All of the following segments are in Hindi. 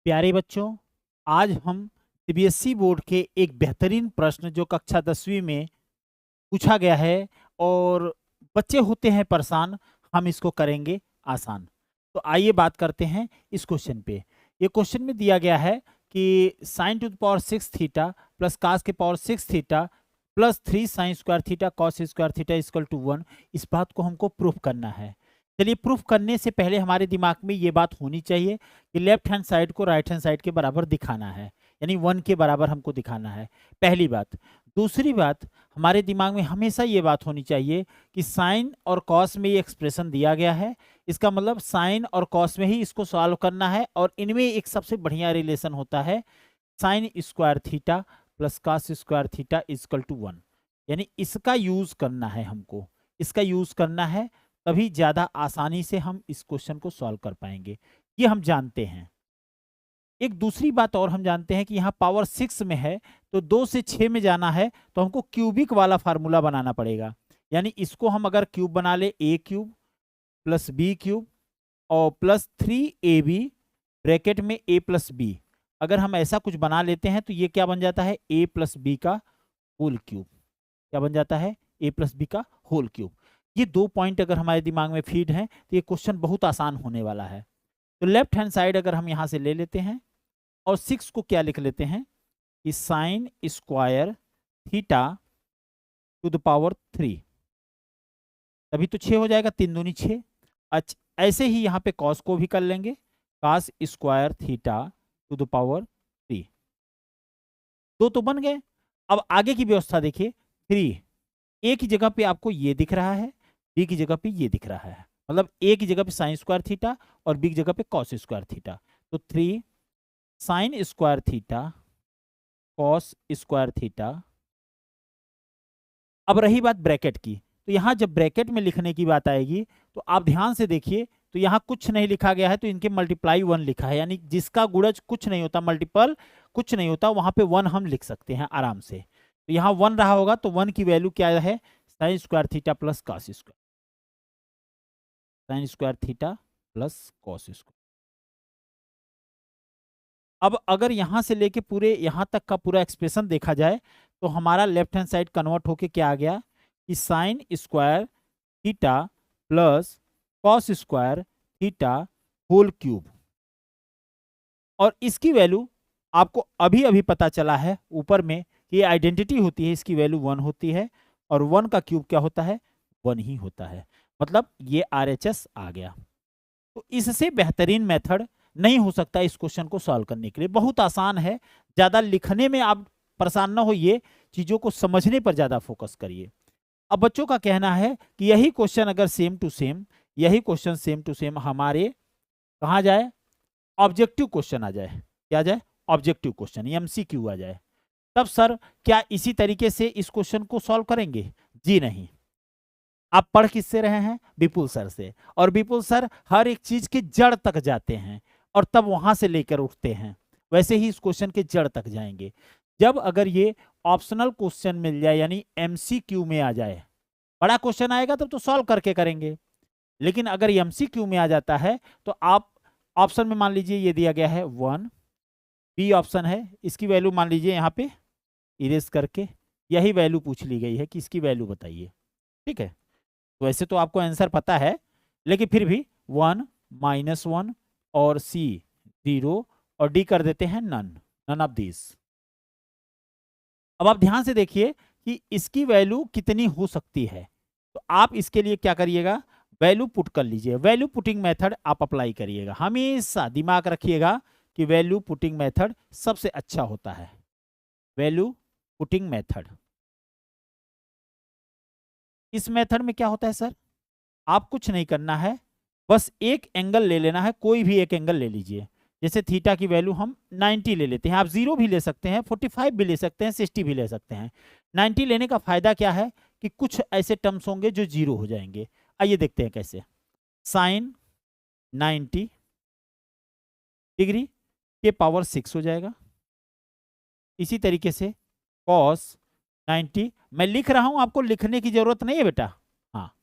प्यारे बच्चों, आज हम सीबीएसई बोर्ड के एक बेहतरीन प्रश्न जो कक्षा 10वीं में पूछा गया है और बच्चे होते हैं परेशान, हम इसको करेंगे आसान। तो आइए बात करते हैं इस क्वेश्चन पे। ये क्वेश्चन में दिया गया है कि sine to the power 6 theta plus cos के power 6 theta plus 3 sine square theta cos square theta equal to 1। इस बात को हमको प्रूफ करना है। चलिए, प्रूफ करने से पहले हमारे दिमाग में ये बात होनी चाहिए कि लेफ्ट हैंड साइड को राइट हैंड साइड के बराबर दिखाना है, यानी 1 के बराबर हमको दिखाना है, पहली बात। दूसरी बात, हमारे दिमाग में हमेशा ये बात होनी चाहिए कि साइन और कॉस में ये एक्सप्रेशन दिया गया है, इसका मतलब साइन और कॉस में ही इसको सॉल्व करना है। और इनमें एक सबसे बढ़िया रिलेशन होता है sine square theta plus cos square theta equal to 1, यानी इसका यूज करना है हमको, इसका यूज करना है, तभी ज्यादा आसानी से हम इस क्वेश्चन को सॉल्व कर पाएंगे। ये हम जानते हैं। एक दूसरी बात और हम जानते हैं कि यहाँ पावर 6 में है, तो 2 से 6 में जाना है तो हमको क्यूबिक वाला फार्मूला बनाना पड़ेगा। यानी इसको हम अगर क्यूब बना ले, ए क्यूब प्लस बी क्यूब और प्लस 3ab ब्रैकेट में a प्लस बी, अगर हम ऐसा कुछ बना लेते हैं तो ये क्या बन जाता है, a प्लस बी का होल क्यूब। क्या बन जाता है, a प्लस बी का होल क्यूब। ये दो पॉइंट अगर हमारे दिमाग में फीड हैं तो ये क्वेश्चन बहुत आसान होने वाला है। तो लेफ्ट हैंड साइड अगर हम यहाँ से ले लेते हैं और 6 को क्या लिख लेते हैं कि sine square theta two the power 3, तभी तो 6 हो जाएगा, 3 दूनी 6। अच्छा, ऐसे ही यहाँ पे कॉस को भी कर लेंगे, cos square theta two the power 3। दो तो बन गए। अब आगे की व्यवस्था देखिए, 3 ए की जगह पे आपको ये दिख रहा है, बी की जगह पे ये दिख रहा है, मतलब ए की जगह पे साइन स्क्वायर थीटा और बी की जगह पे कॉस स्क्वायर थीटा। तो 3 sine square theta cos square theta. अब रही बात ब्रैकेट की, तो यहां जब ब्रैकेट में लिखने की बात आएगी तो आप ध्यान से देखिए, तो यहाँ कुछ नहीं लिखा गया है, तो इनके मल्टीप्लाई 1 लिखा है, यानी जिसका गुणज कुछ नहीं होता, मल्टीपल कुछ नहीं होता, वहां पे 1 हम लिख सकते हैं आराम से। तो यहाँ 1 रहा होगा तो 1 की वैल्यू क्या है, sine square theta plus cos square, sign square theta plus cos square. अब अगर यहां से लेके पूरे यहां तक का पूरा एक्सप्रेशन देखा जाए तो हमारा लेफ्ट हैंड साइड कन्वर्ट होके क्या आ गया कि sine square theta plus cos square theta whole cube. और इसकी वैल्यू आपको अभी अभी पता चला है ऊपर में कि ये आइडेंटिटी होती है, इसकी वैल्यू 1 होती है और 1 का क्यूब क्या होता है, 1 ही होता है, मतलब ये RHS आ गया। तो इससे बेहतरीन मेथड नहीं हो सकता इस क्वेश्चन को सॉल्व करने के लिए। बहुत आसान है, ज्यादा लिखने में आप परेशान ना होइए, चीजों को समझने पर ज्यादा फोकस करिए। अब बच्चों का कहना है कि यही क्वेश्चन अगर सेम टू सेम, यही क्वेश्चन सेम टू सेम हमारे कहाँ जाए, ऑब्जेक्टिव क्वेश्चन आ जाए। क्या आ जाए, ऑब्जेक्टिव क्वेश्चन, MCQ आ जाए, तब सर क्या इसी तरीके से इस क्वेश्चन को सॉल्व करेंगे? जी नहीं। आप पढ़ किससे रहे हैं? विपुल सर से। और विपुल सर हर एक चीज के जड़ तक जाते हैं और तब वहां से लेकर उठते हैं, वैसे ही इस क्वेश्चन के जड़ तक जाएंगे। जब अगर ये ऑप्शनल क्वेश्चन मिल जाए, यानी MCQ में आ जाए, बड़ा क्वेश्चन आएगा तब तो सॉल्व करके करेंगे, लेकिन अगर MCQ में आ जाता है तो आप ऑप्शन में मान लीजिए ये दिया गया है 1, बी ऑप्शन है, इसकी वैल्यू मान लीजिए यहाँ पे इरेज करके यही वैल्यू पूछ ली गई है कि इसकी वैल्यू बताइए। ठीक है, वैसे तो आपको आंसर पता है, लेकिन फिर भी 1 -1 और C 0 और D कर देते हैं नन, नन ऑफ दिस। अब आप ध्यान से देखिए कि इसकी वैल्यू कितनी हो सकती है, तो आप इसके लिए क्या करिएगा, वैल्यू पुट कर लीजिए, वैल्यू पुटिंग मेथड आप अप्लाई करिएगा। हमेशा दिमाग रखिएगा कि वैल्यू पुटिंग मेथड सबसे अच्छा होता है, वैल्यू पुटिंग मेथड। इस मेथड में क्या होता है सर, आप कुछ नहीं करना है, बस एक एंगल ले लेना है, कोई भी एक एंगल ले लीजिए। जैसे थीटा की वैल्यू हम 90 ले लेते हैं, आप 0 भी ले सकते हैं, 45 भी ले सकते हैं, 60 भी ले सकते हैं। 90 लेने का फायदा क्या है कि कुछ ऐसे टर्म्स होंगे जो 0 हो जाएंगे। आइए देखते हैं कैसे। साइन 90 डिग्री के पावर 6 हो जाएगा। इसी तरीके से कॉस 90, मैं लिख रहा हूं, आपको लिखने की जरूरत नहीं है बेटा, हाँ,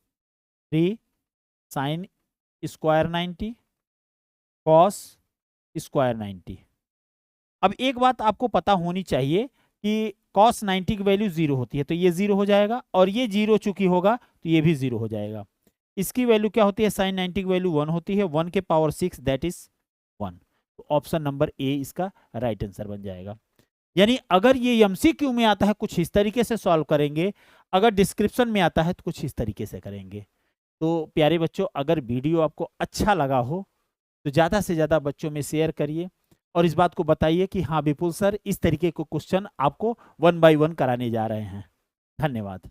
3 साइन स्क्वायर 90 कॉस स्क्वायर 90। अब एक बात आपको पता होनी चाहिए कि cos 90 की वैल्यू 0 होती है, तो ये 0 हो जाएगा, और ये 0 चूंकि होगा तो ये भी 0 हो जाएगा। इसकी वैल्यू क्या होती है? sin 90 की वैल्यू 1 होती है, 1 के पावर 6 दैट इज 1। तो ऑप्शन नंबर ए इसका राइट आंसर बन जाएगा। यानी अगर ये एमसीक्यू में आता है कुछ इस तरीके से सॉल्व करेंगे, अगर डिस्क्रिप्शन में आता है तो कुछ इस तरीके से करेंगे। तो प्यारे बच्चों, अगर वीडियो आपको अच्छा लगा हो तो ज़्यादा से ज़्यादा बच्चों में शेयर करिए, और इस बात को बताइए कि हाँ विपुल सर इस तरीके के क्वेश्चन आपको 1 बाय 1 कराने जा रहे हैं। धन्यवाद।